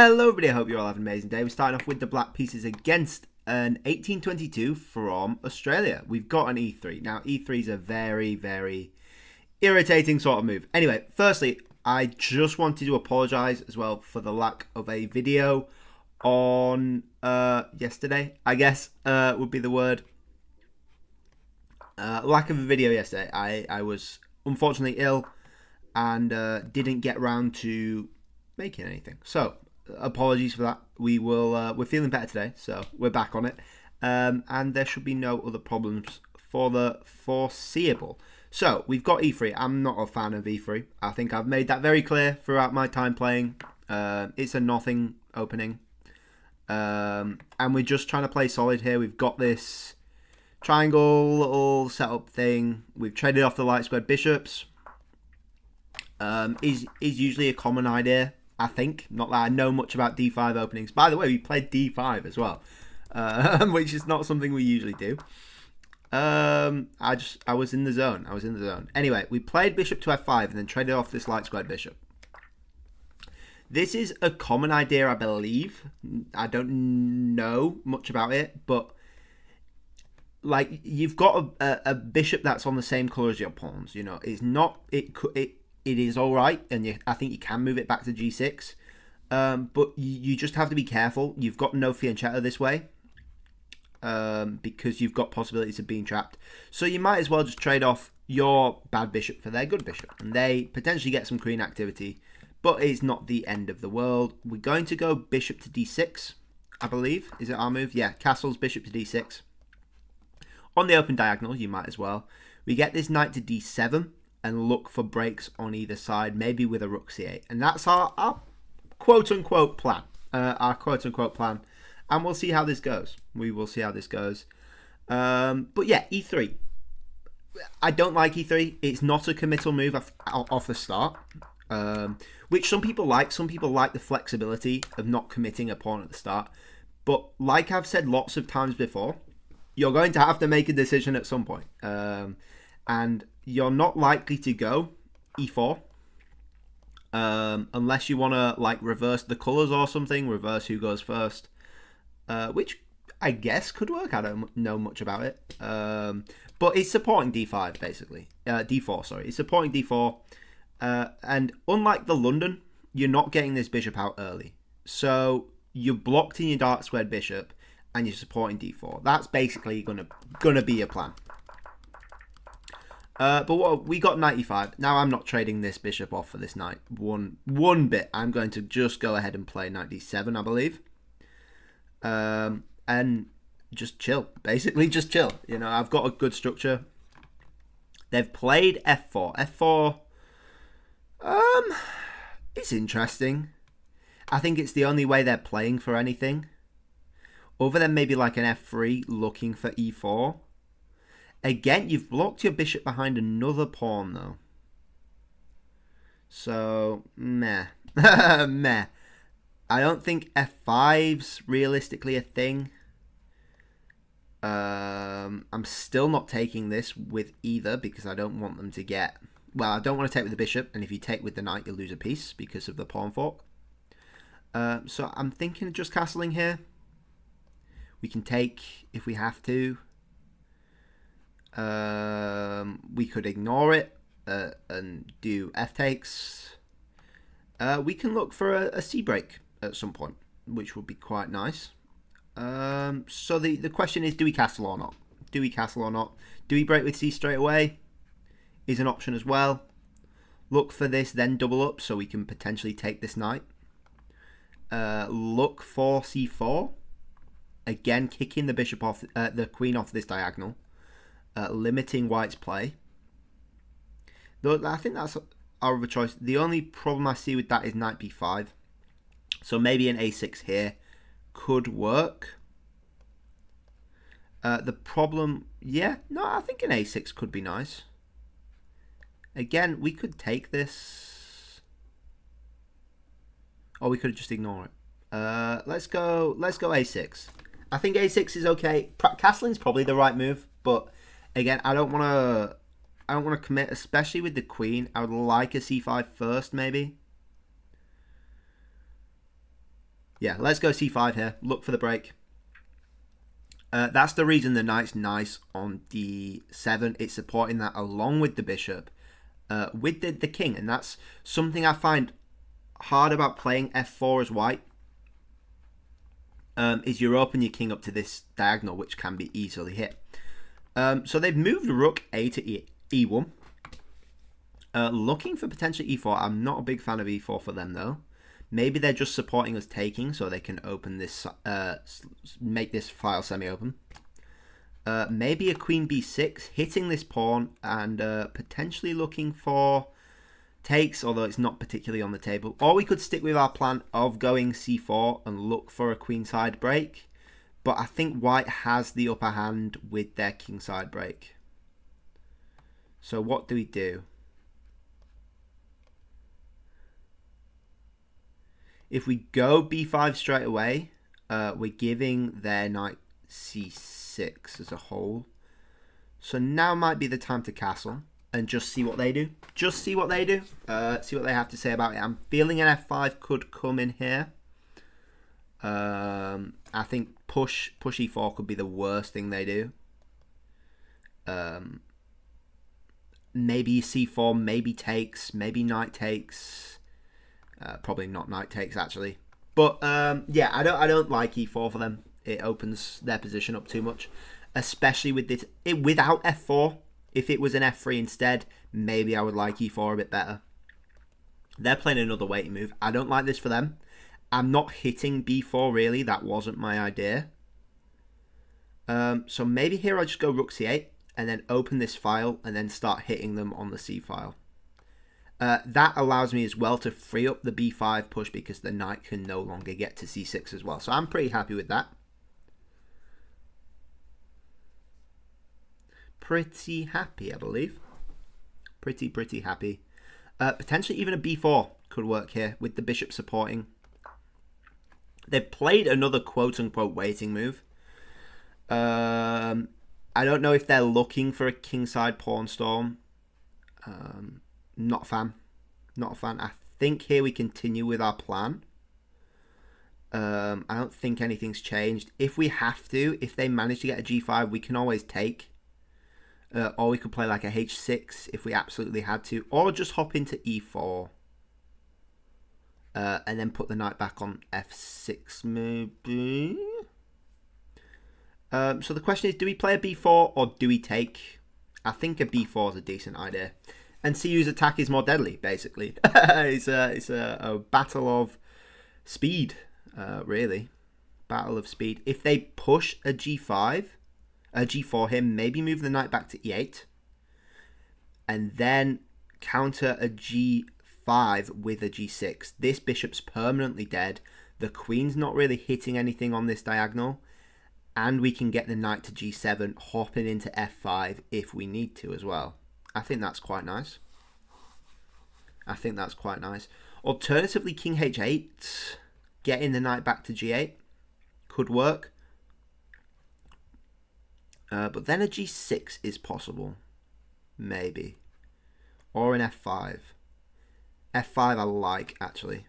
Hello everybody, I hope you're all having an amazing day. We're starting off with the black pieces against an 1822 from Australia. We've got an E3. Now, E3 is a very, very irritating sort of move. Anyway, firstly, I just wanted to apologise as well for the lack of a video on yesterday, I guess would be the word. Lack of a video yesterday. I was unfortunately ill and didn't get round to making anything. So, apologies for that. We're feeling better today, so we're back on it. And there should be no other problems for the foreseeable. So, we've got E3. I'm not a fan of E3. I think I've made that very clear throughout my time playing. It's a nothing opening. And we're just trying to play solid here. We've got this triangle little setup thing. We've traded off the light squared bishops. Is usually a common idea, I think. Not that I know much about D5 openings. By the way, we played D5 as well, which is not something we usually do. I was in the zone. Anyway, we played bishop to F5 and then traded off this light squared bishop. This is a common idea, I believe. I don't know much about it, but like you've got a bishop that's on the same color as your pawns. You know, it's not it is all right, and I think you can move it back to G6. But you just have to be careful. You've got no fianchetto this way because you've got possibilities of being trapped. So you might as well just trade off your bad bishop for their good bishop, and they potentially get some queen activity. But it's not the end of the world. We're going to go bishop to D6, I believe. Is it our move? Yeah, castles, bishop to D6. On the open diagonal, you might as well. We get this knight to D7 and look for breaks on either side, maybe with a rook C8. And that's our quote-unquote plan. And we'll see how this goes. We will see how this goes. But yeah, E3. I don't like E3. It's not a committal move off the start. Which some people like. Some people like the flexibility of not committing a pawn at the start. But like I've said lots of times before, you're going to have to make a decision at some point. And you're not likely to go E4 unless you want to like reverse the colours or something, reverse who goes first, which I guess could work. I don't know much about it. But it's supporting D5 basically. D4, sorry. It's supporting D4. And unlike the London, you're not getting this bishop out early. So you're blocked in your dark squared bishop and you're supporting D4. That's basically gonna be your plan. But what we got 95. Now I'm not trading this bishop off for this knight one bit. I'm going to just go ahead and play knight D7, I believe. And just chill. Basically just chill. You know, I've got a good structure. They've played F4. F4 it's interesting. I think it's the only way they're playing for anything. Other than maybe like an F3 looking for E4. Again, you've blocked your bishop behind another pawn, though. So, meh. Meh. I don't think F5's realistically a thing. I'm still not taking this with either because I don't want them to get... Well, I don't want to take with the bishop, and if you take with the knight, you'll lose a piece because of the pawn fork. So I'm thinking of just castling here. We can take if we have to. We could ignore it and do f takes. We can look for a c break at some point, which would be quite nice. So the question is, do we castle or not? Do we break with c straight away? Is an option as well. Look for this, then double up so we can potentially take this knight. Look for c4. Again, kicking the bishop off, the queen off this diagonal. Limiting white's play. Though I think that's our other choice. The only problem I see with that is knight b5. So maybe an a6 here could work. The problem, I think an a6 could be nice. Again, we could take this, or we could just ignore it. Let's go a6. I think a6 is okay. Castling's probably the right move, but again, I don't want to commit, especially with the queen. I would like a c5 first, maybe. Yeah, let's go c5 here. Look for the break. That's the reason the knight's nice on d7. It's supporting that along with the bishop, with the king. And that's something I find hard about playing f4 as white. Is you open your king up to this diagonal, which can be easily hit. So they've moved rook a to e1. Looking for potentially e4. I'm not a big fan of e4 for them, though. Maybe they're just supporting us taking so they can open this, make this file semi-open. Maybe a queen b6, hitting this pawn and potentially looking for takes, although it's not particularly on the table. Or we could stick with our plan of going c4 and look for a queenside break. But I think white has the upper hand with their kingside break. So what do we do? If we go b5 straight away, we're giving their knight c6 as a whole. So now might be the time to castle and just see what they do. Just see what they do. See what they have to say about it. I'm feeling an f5 could come in here. I think push e4 could be the worst thing they do. Maybe c4, maybe takes, maybe knight takes. Probably not knight takes actually, but yeah, I don't like e4 for them. It opens their position up too much, especially with this without f4. If it was an f3 instead, maybe I would like e4 a bit better. They're playing another waiting move. I don't like this for them. I'm not hitting b4 really. That wasn't my idea. So maybe here I just go rook c8 and then open this file and then start hitting them on the c file. That allows me as well to free up the b5 push because the knight can no longer get to c6 as well. So I'm pretty happy with that. Pretty happy, I believe. Pretty happy. Potentially even a b4 could work here with the bishop supporting. They've played another quote-unquote waiting move. I don't know if they're looking for a kingside pawn storm. Not a fan. Not a fan. I think here we continue with our plan. I don't think anything's changed. If we have to, if they manage to get a g5, we can always take. Or we could play like a h6 if we absolutely had to. Or just hop into e4. And then put the knight back on f6 maybe. So the question is, do we play a b4 or do we take? I think a b4 is a decent idea. And CU's attack is more deadly, basically. It's a battle of speed, really. Battle of speed. If they push a g5, a g4 here, maybe move the knight back to e8. And then counter a g5 with a g6. This bishop's permanently dead. The queen's not really hitting anything on this diagonal. And we can get the knight to g7, hopping into f5 if we need to as well. I think that's quite nice. I think that's quite nice. Alternatively, king h8, getting the knight back to g8 could work. But then a g6 is possible. Maybe. Or an f5. f5 I like, actually.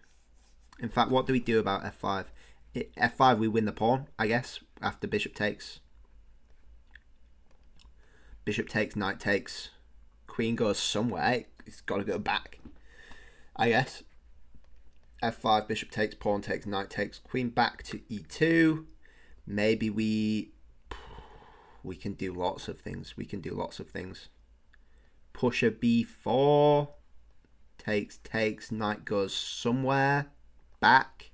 In fact, what do we do about f5? F5, we win the pawn, I guess, after bishop takes. Bishop takes, knight takes. Queen goes somewhere. It's got to go back, I guess. f5, bishop takes, pawn takes, knight takes. Queen back to e2. Maybe we can do lots of things. We can do lots of things. Push a b4. Takes, knight goes somewhere. Back.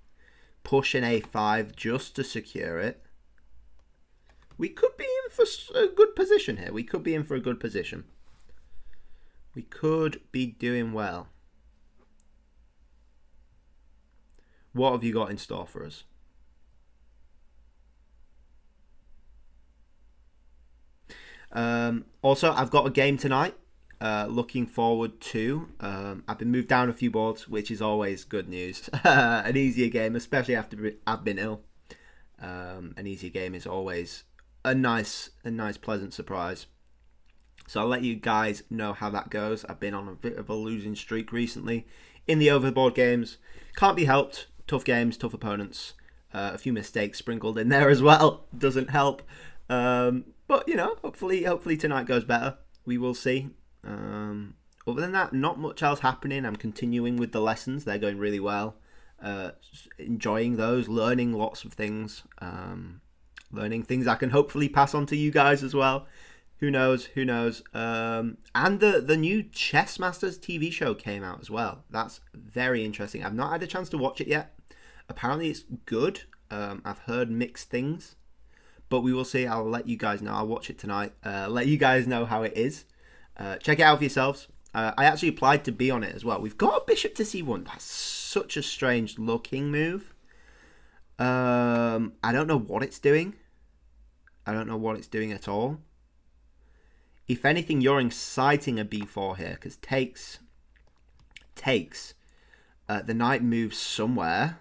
Push an a5 just to secure it. We could be in for a good position here. We could be in for a good position. We could be doing well. What have you got in store for us? Also, I've got a game tonight. Looking forward to. I've been moved down a few boards, which is always good news. An easier game, especially after I've been ill. An easier game is always a nice, pleasant surprise. So I'll let you guys know how that goes. I've been on a bit of a losing streak recently in the overboard games. Can't be helped. Tough games, tough opponents. A few mistakes sprinkled in there as well. Doesn't help. But, you know, hopefully tonight goes better. We will see. Other than that, not much else happening. I'm continuing with the lessons. They're going really well. Enjoying those, learning lots of things. Learning things I can hopefully pass on to you guys as well. Who knows? And the new Chess Masters TV show came out as well. That's very interesting. I've not had a chance to watch it yet. Apparently it's good. I've heard mixed things. But we will see. I'll let you guys know. I'll watch it tonight. Let you guys know how it is. Check it out for yourselves. I actually applied to be on it as well. We've got a bishop to c1. That's such a strange looking move. I don't know what it's doing. I don't know what it's doing at all. If anything, you're inciting a b4 here, because takes. The knight moves somewhere.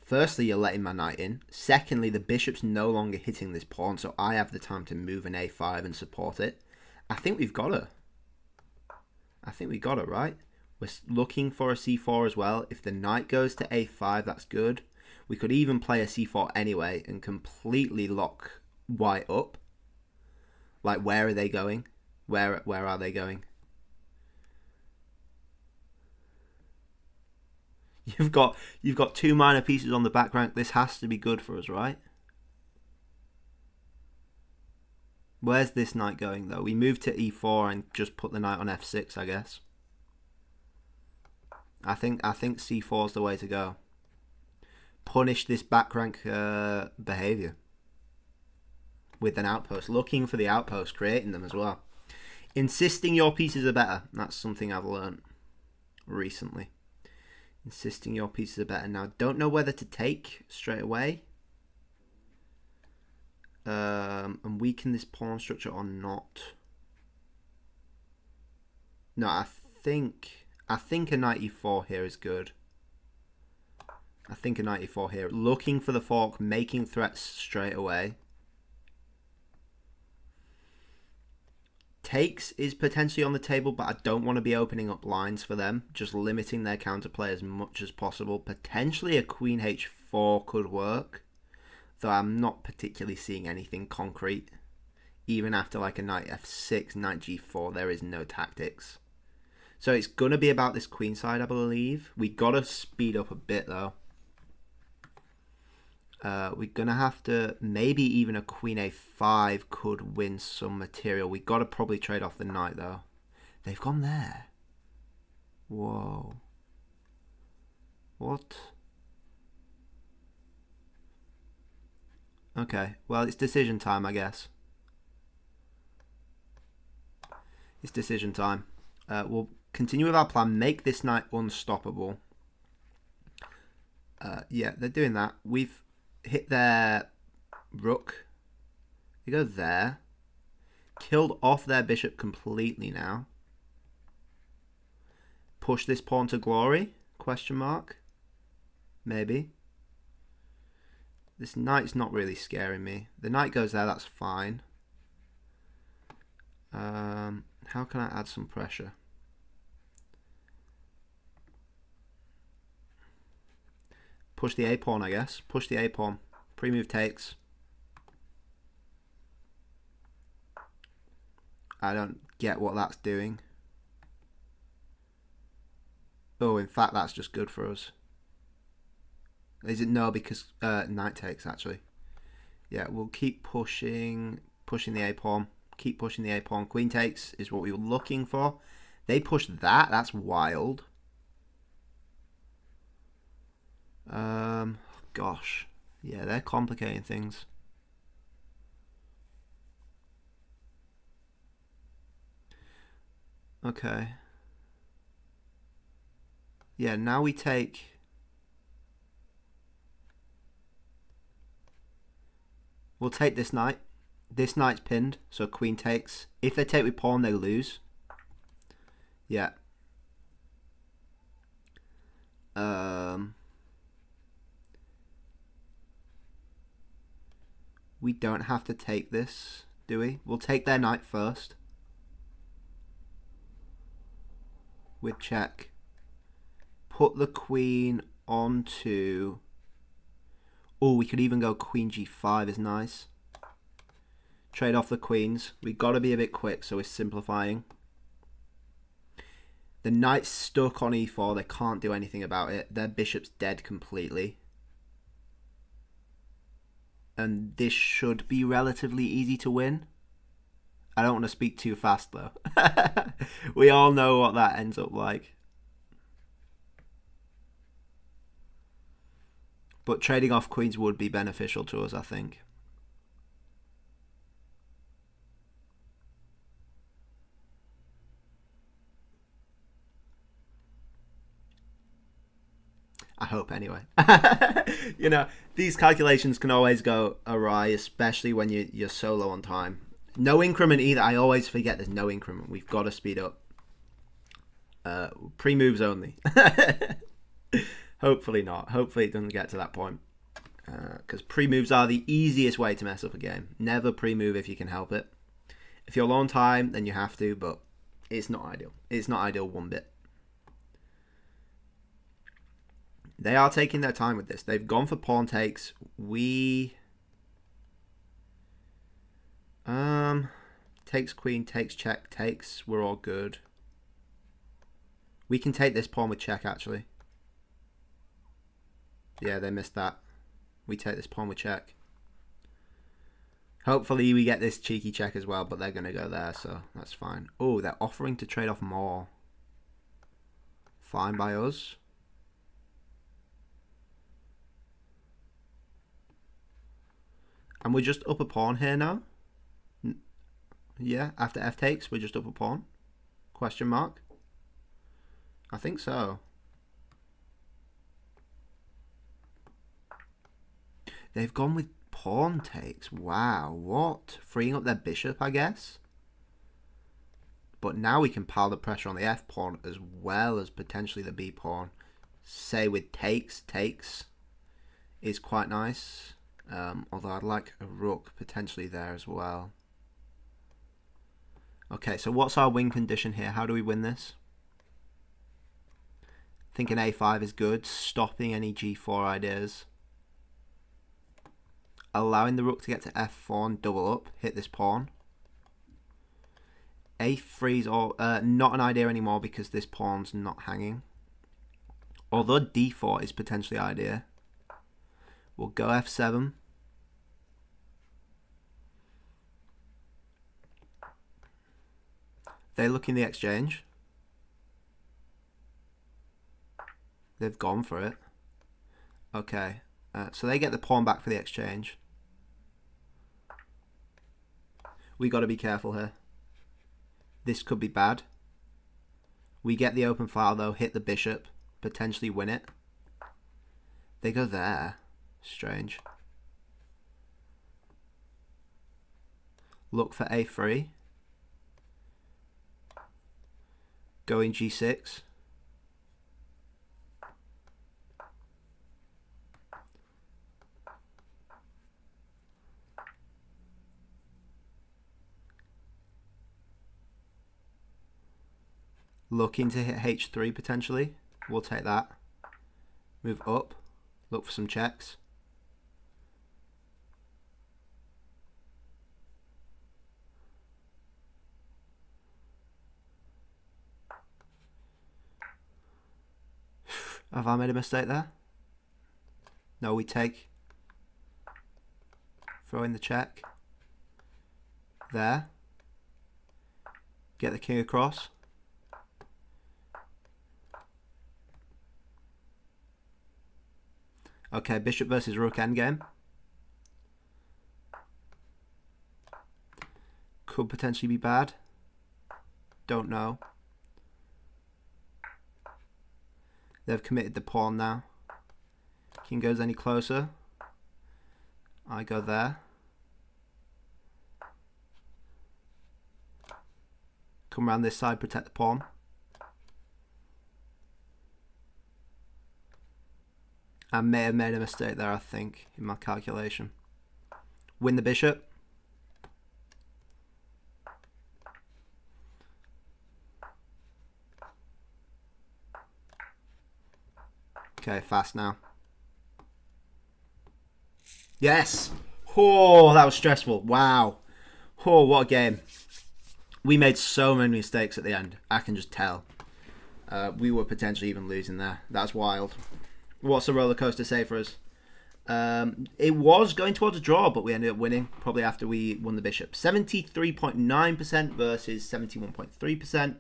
Firstly, you're letting my knight in. Secondly, the bishop's no longer hitting this pawn, so I have the time to move an a5 and support it. I think we've got her. Right? We're looking for a c4 as well. If the knight goes to a5, that's good. We could even play a c4 anyway and completely lock white up. Like, where are they going? Where are they going? You've got two minor pieces on the back rank. This has to be good for us, right? Where's this knight going, though? We move to e4 and just put the knight on f6, I guess. I think c4 is the way to go. Punish this back rank behavior with an outpost. Looking for the outpost, creating them as well. Insisting your pieces are better. That's something I've learned recently. Insisting your pieces are better. Now, don't know whether to take straight away. And weaken this pawn structure or not. No, I think a knight e4 here is good. I think a knight e4 here. Looking for the fork, making threats straight away. Takes is potentially on the table, but I don't want to be opening up lines for them. Just limiting their counterplay as much as possible. Potentially a queen h4 could work. Though I'm not particularly seeing anything concrete. Even after like a knight f6, knight g4, there is no tactics. So it's going to be about this queen side, I believe. We got to speed up a bit, though. We're going to have to... Maybe even a queen a5 could win some material. We got to probably trade off the knight, though. They've gone there. Whoa. What? Okay, well, it's decision time, I guess. It's decision time. We'll continue with our plan. Make this knight unstoppable. Yeah, they're doing that. We've hit their rook. They go there. Killed off their bishop completely now. Push this pawn to glory? Question mark. Maybe. This knight's not really scaring me. The knight goes there, that's fine. How can I add some pressure? Push the a-pawn, I guess. Push the a-pawn. Pre-move takes. I don't get what that's doing. Oh, in fact, that's just good for us. Is it? No, because knight takes, actually. Yeah, we'll keep pushing the a-pawn. Keep pushing the a-pawn. Queen takes is what we were looking for. They pushed that. That's wild. Gosh. Yeah, they're complicating things. Okay. Yeah, now we take... We'll take this knight. This knight's pinned, so queen takes. If they take with pawn, they lose. Yeah. We don't have to take this, do we? We'll take their knight first. With check. Put the queen On to... Oh, we could even go queen g5 is nice. Trade off the queens. We've got to be a bit quick, so we're simplifying. The knight's stuck on e4. They can't do anything about it. Their bishop's dead completely. And this should be relatively easy to win. I don't want to speak too fast, though. We all know what that ends up like. But trading off queens would be beneficial to us, I think. I hope, anyway. You know, these calculations can always go awry, especially when you're so low on time. No increment either. I always forget there's no increment. We've got to speed up. Pre-moves only. Hopefully not. Hopefully it doesn't get to that point. Because pre-moves are the easiest way to mess up a game. Never pre-move if you can help it. If you're low on time, then you have to, but it's not ideal. It's not ideal one bit. They are taking their time with this. They've gone for pawn takes. Takes queen, takes check, takes. We're all good. We can take this pawn with check, actually. Yeah, they missed that. We take this pawn with check. Hopefully we get this cheeky check as well, but they're going to go there, so that's fine. Oh, they're offering to trade off more. Fine by us. And we're just up a pawn here now. Yeah, after f takes, we're just up a pawn. Question mark? I think so. They've gone with pawn takes. Wow, what? Freeing up their bishop, I guess? But now we can pile the pressure on the f pawn as well as potentially the b pawn. Say with takes is quite nice. Although I'd like a rook potentially there as well. Okay, so what's our win condition here? How do we win this? Thinking a5 is good. Stopping any g4 ideas. Allowing the rook to get to f4 and double up. Hit this pawn. a3 is all, not an idea anymore because this pawn's not hanging. Although d4 is potentially an idea. We'll go f7. They look in the exchange. They've gone for it. Okay, so they get the pawn back for the exchange. We got to be careful here. This could be bad. We get the open file though, hit the bishop, potentially win it. They go there. Strange. Look for a3. Going g6. Looking to hit h3 potentially. We'll take that. Move up. Look for some checks. Have I made a mistake there? No, we take. Throw in the check. There. Get the king across. Okay, bishop versus rook endgame. Could potentially be bad. Don't know. They've committed the pawn now. King goes any closer. I go there. Come around this side, protect the pawn. I may have made a mistake there, I think, in my calculation. Win the bishop. Okay, fast now. Yes! Oh, that was stressful. Wow. Oh, what a game. We made so many mistakes at the end. I can just tell. We were potentially even losing there. That's wild. What's the roller coaster say for us? It was going towards a draw, but we ended up winning probably after we won the bishop. 73.9% versus 71.3%.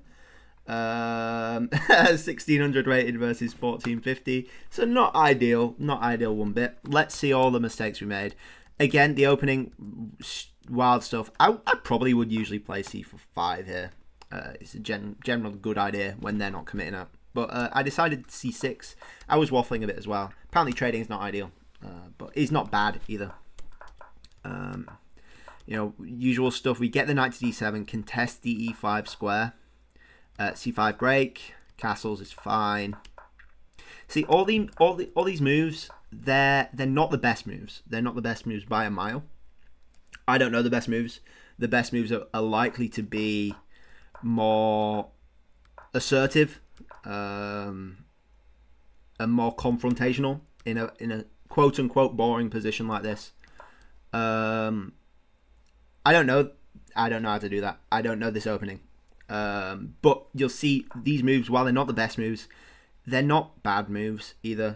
1600 rated versus 1450. So not ideal one bit. Let's see all the mistakes we made. Again, the opening wild stuff. I probably would usually play c5 here. It's a general good idea when they're not committing up. But I decided c6. I was waffling a bit as well. Apparently trading is not ideal, but it's not bad either. Usual stuff. We get the knight to d7, contest the e5 square. C5 break, castles is fine. See, all these moves, they're not the best moves. They're not the best moves by a mile. I don't know the best moves. The best moves are likely to be more assertive, and more confrontational in a quote unquote boring position like this. I don't know how to do that. I don't know this opening. But you'll see these moves, while they're not the best moves, they're not bad the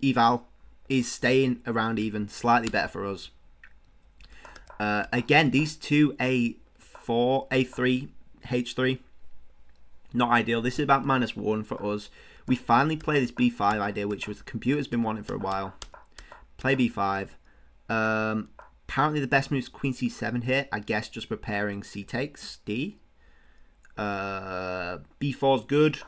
eval is staying around even, slightly better for us. Again, these two A4, A3, H3, not ideal. This is about -1 for us. We finally play this B5 idea, which was the computer's been wanting for a while. Play B5. Apparently the best move is Queen C7 here. I guess just preparing C takes D. B4 is good.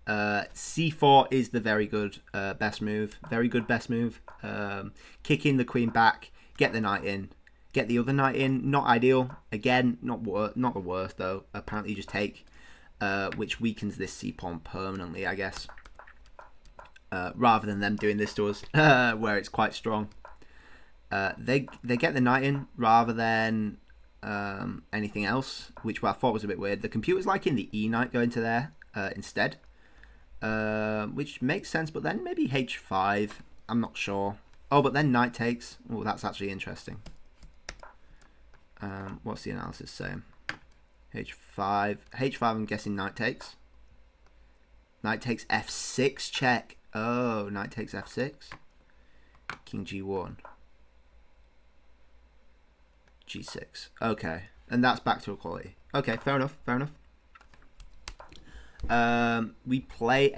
C4 is the very good best move. Very good best move. Kicking the queen back. Get the knight in. Get the other knight in. Not ideal. Again, not the worst though. Apparently you just take, which weakens this C pawn permanently, I guess. Rather than them doing this to us, where it's quite strong. They get the knight in rather than anything else, which I thought was a bit weird. The computer's liking the E knight going to there instead, which makes sense. But then maybe H5. I'm not sure. Oh, but then knight takes. Oh, that's actually interesting. What's the analysis saying? H5. I'm guessing knight takes. Knight takes F6 check. Oh, knight takes F6. King G1. G6. Okay. And that's back to equality. Okay, fair enough. We play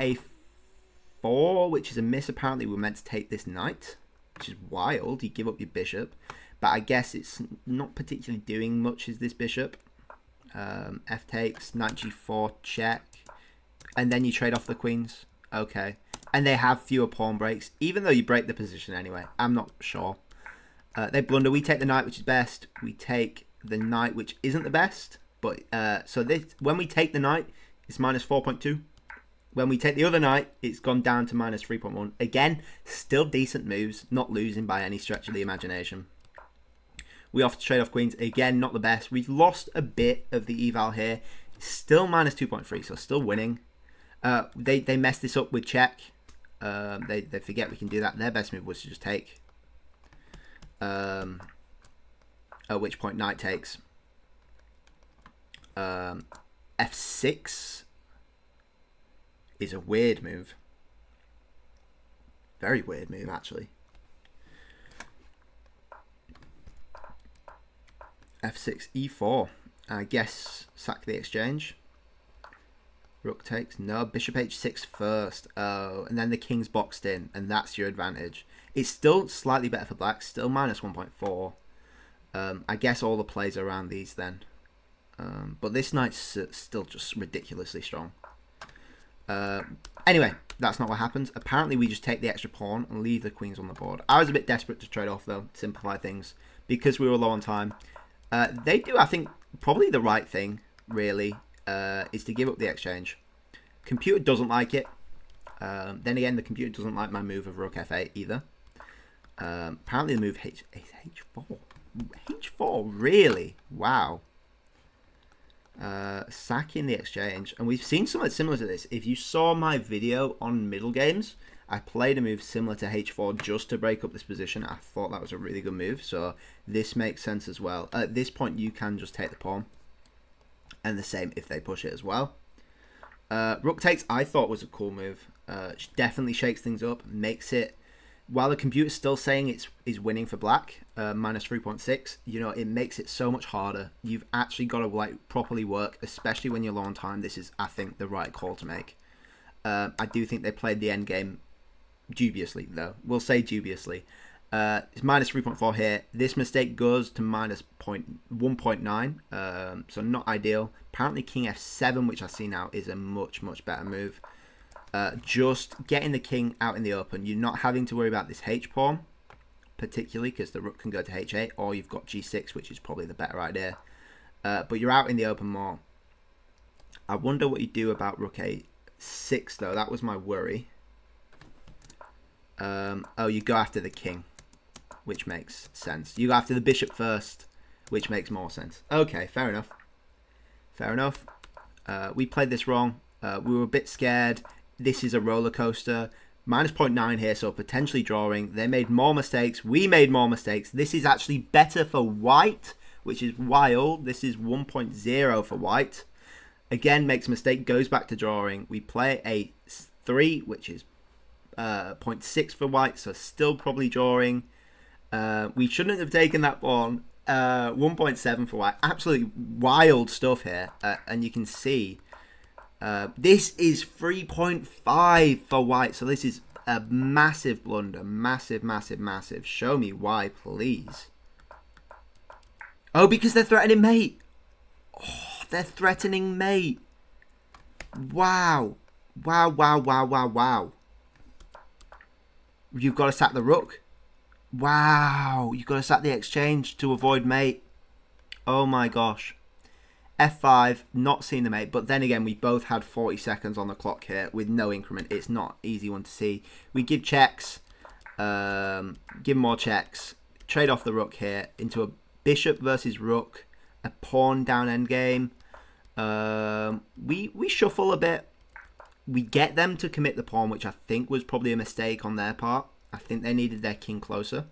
A4, which is a miss. Apparently we're meant to take this knight, which is wild. You give up your bishop. But I guess it's not particularly doing much as this bishop. F takes, knight G4, check. And then you trade off the queens. Okay. And they have fewer pawn breaks, even though you break the position anyway. I'm not sure. They blunder. We take the knight, which is best. We take the knight, which isn't the best. But so this, when we take the knight, it's -4.2. When we take the other knight, it's gone down to -3.1. Again, still decent moves. Not losing by any stretch of the imagination. We offer to trade off queens. Again, not the best. We've lost a bit of the eval here. Still -2.3, so still winning. They messed this up with check. They forget we can do that. Their best move was to just take. At which point knight takes. F6 is a weird move. Very weird move, actually. F6, E4. I guess sack the exchange. Rook takes. No, bishop H6 first. Oh, and then the king's boxed in, and that's your advantage. It's still slightly better for black. Still -1.4. I guess all the plays are around these then. But this knight's still just ridiculously strong. Anyway, that's not what happens. Apparently, we just take the extra pawn and leave the queens on the board. I was a bit desperate to trade off, though, to simplify things, because we were low on time. They do, I think, probably the right thing, really, is to give up the exchange. Computer doesn't like it. Then again, the computer doesn't like my move of rook f8 either. Apparently the move H4. H4, really? Wow. Sacking the exchange. And we've seen something similar to this. If you saw my video on middle games, I played a move similar to H4 just to break up this position. I thought that was a really good move. So this makes sense as well. At this point, you can just take the pawn. And the same if they push it as well. Rook takes, I thought was a cool move. Definitely shakes things up. Makes it, while the computer's still saying it's winning for black, minus 3.6, you know, it makes it so much harder. You've actually got to like properly work, especially when you're low on time. This is, I think, the right call to make. I do think they played the end game dubiously, though. We'll say dubiously. It's minus 3.4 here. This mistake goes to minus 1.9, so not ideal. Apparently king f7, which I see now, is a much, much better move. Just getting the king out in the open. You're not having to worry about this h-pawn, particularly because the rook can go to h8, or you've got g6, which is probably the better idea. But you're out in the open more. I wonder what you do about rook a6, though. That was my worry. Oh, you go after the king, which makes sense. You go after the bishop first, which makes more sense. Okay, fair enough. Fair enough. We played this wrong. We were a bit scared. This is a roller coaster. Minus 0.9 here, so potentially drawing. They made more mistakes. We made more mistakes. This is actually better for white, which is wild. This is 1.0 for white. Again, makes a mistake, goes back to drawing. We play a 3, which is 0.6 for white, so still probably drawing. We shouldn't have taken that pawn. 1.7 for white. Absolutely wild stuff here. And you can see this is 3.5 for white. So this is a massive blunder. Massive, massive, massive. Show me why, please. Oh, because they're threatening mate. Oh, they're threatening mate. Wow. Wow, wow, wow, wow, wow. You've got to sack the rook. Wow, you've got to sack the exchange to avoid mate. Oh my gosh. F5, not seeing the mate, but then again, we both had 40 seconds on the clock here with no increment. It's not easy one to see. We give checks, give more checks, trade off the rook here into a bishop versus rook, a pawn down endgame. We shuffle a bit. We get them to commit the pawn, which I think was probably a mistake on their part. I think they needed their king closer.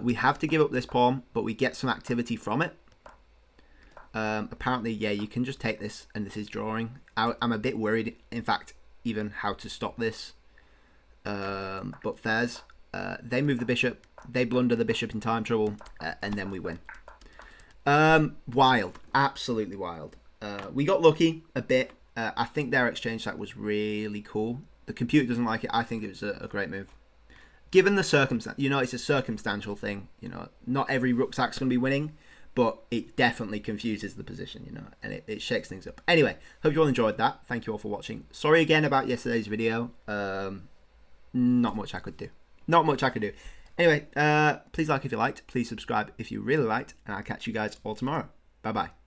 We have to give up this pawn, but we get some activity from it. Apparently, yeah, you can just take this, and this is drawing. I'm a bit worried, in fact, even how to stop this. But fairs. They move the bishop. They blunder the bishop in time trouble, and then we win. Wild. Absolutely wild. We got lucky a bit. I think their exchange stack was really cool. The computer doesn't like it. I think it was a great move. Given the circumstance, you know, it's a circumstantial thing. You know, not every rook sack's going to be winning, but it definitely confuses the position, you know, and it shakes things up. Anyway, hope you all enjoyed that. Thank you all for watching. Sorry again about yesterday's video. Not much I could do. Not much I could do. Anyway, please like if you liked. Please subscribe if you really liked. And I'll catch you guys all tomorrow. Bye-bye.